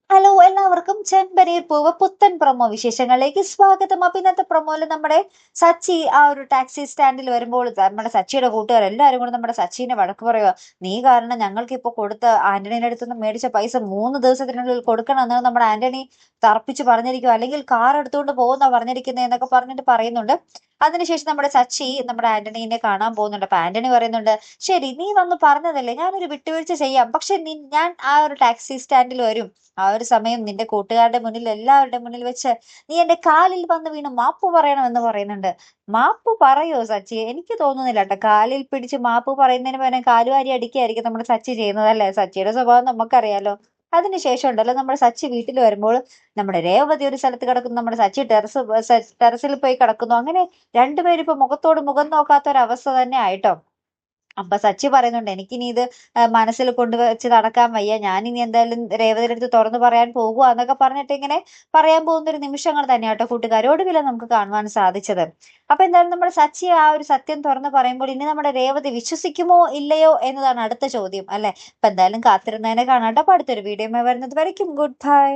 Hello എല്ലാവർക്കും ചെമ്പനീർ പൂവ് പുത്തൻ പ്രൊമോ വിശേഷങ്ങളിലേക്ക് സ്വാഗതം. അപ്പൊ ഇന്നത്തെ പ്രൊമോയില് നമ്മുടെ സച്ചി ആ ഒരു ടാക്സി സ്റ്റാൻഡിൽ വരുമ്പോൾ നമ്മുടെ സച്ചിയുടെ കൂട്ടുകാർ എല്ലാവരും കൂടെ നമ്മുടെ സച്ചിനെ വഴക്ക് പറയുക. നീ കാരണം ഞങ്ങൾക്ക് ഇപ്പൊ കൊടുത്ത ആന്റണിയുടെ അടുത്തുനിന്ന് മേടിച്ച പൈസ 3 ദിവസത്തിനുള്ളിൽ കൊടുക്കണം എന്ന് നമ്മുടെ ആന്റണി തർപ്പിച്ച് പറഞ്ഞിരിക്കും, അല്ലെങ്കിൽ കാർ എടുത്തുകൊണ്ട് പോകുന്ന പറഞ്ഞിരിക്കുന്നത് എന്നൊക്കെ പറഞ്ഞിട്ട് പറയുന്നുണ്ട്. അതിനുശേഷം നമ്മുടെ സച്ചി നമ്മുടെ ആന്റണീനെ കാണാൻ പോകുന്നുണ്ട്. അപ്പൊ ആന്റണി പറയുന്നുണ്ട്, ശരി നീ വന്ന് പറഞ്ഞതല്ലേ, ഞാനൊരു വിട്ടുവീഴ്ച ചെയ്യാം, പക്ഷെ ഞാൻ ആ ഒരു ടാക്സി സ്റ്റാൻഡിൽ വരും. ആ ഒരു സമയം നിന്റെ കൂട്ടുകാരുടെ മുന്നിൽ എല്ലാവരുടെ മുന്നിൽ വെച്ച് നീ എന്റെ കാലിൽ വന്ന് വീണ് മാപ്പ് പറയണമെന്ന് പറയുന്നുണ്ട്. മാപ്പ് പറയോ സച്ചി? എനിക്ക് തോന്നുന്നില്ല കേട്ടോ. കാലിൽ പിടിച്ച് മാപ്പ് പറയുന്നതിന് പകരം കാലുവാരി അടിക്കുകയായിരിക്കും നമ്മുടെ സച്ചി ചെയ്യുന്നത്, അല്ലേ? സച്ചിയുടെ സ്വഭാവം നമുക്കറിയാലോ. അതിനുശേഷം ഉണ്ടല്ലോ നമ്മുടെ സച്ചി വീട്ടിൽ വരുമ്പോൾ നമ്മുടെ രേവതി ഒരു സ്ഥലത്ത് കിടക്കുന്നു, നമ്മുടെ സച്ചി ടെറസിൽ പോയി കിടക്കുന്നു. അങ്ങനെ രണ്ടുപേരും ഇപ്പൊ മുഖത്തോട് മുഖം നോക്കാത്ത ഒരു അവസ്ഥ തന്നെ ആയിട്ടോ. അപ്പൊ സച്ചി പറയുന്നുണ്ട്, എനിക്കിനി ഇത് മനസ്സിൽ കൊണ്ടുവച്ച് നടക്കാൻ വയ്യ, ഞാനിനി എന്തായാലും രേവതിയുടെ അടുത്ത് തുറന്നു പറയാൻ പോകുക എന്നൊക്കെ പറഞ്ഞിട്ട് ഇങ്ങനെ പറയാൻ പോകുന്ന ഒരു നിമിഷങ്ങൾ തന്നെയാട്ടോ കൂട്ടുകാരോട് വില നമുക്ക് കാണുവാൻ സാധിച്ചത്. അപ്പൊ എന്തായാലും നമ്മുടെ സച്ചി ആ ഒരു സത്യം തുറന്നു പറയുമ്പോൾ ഇനി നമ്മുടെ രേവതി വിശ്വസിക്കുമോ ഇല്ലയോ എന്നതാണ് അടുത്ത ചോദ്യം, അല്ലെ? അപ്പൊ എന്തായാലും കാത്തിരുന്നതിനെ കാണാട്ടോ. അപ്പൊ അടുത്തൊരു വീഡിയോ വരുന്നത് വരയ്ക്കും ഗുഡ് ബൈ.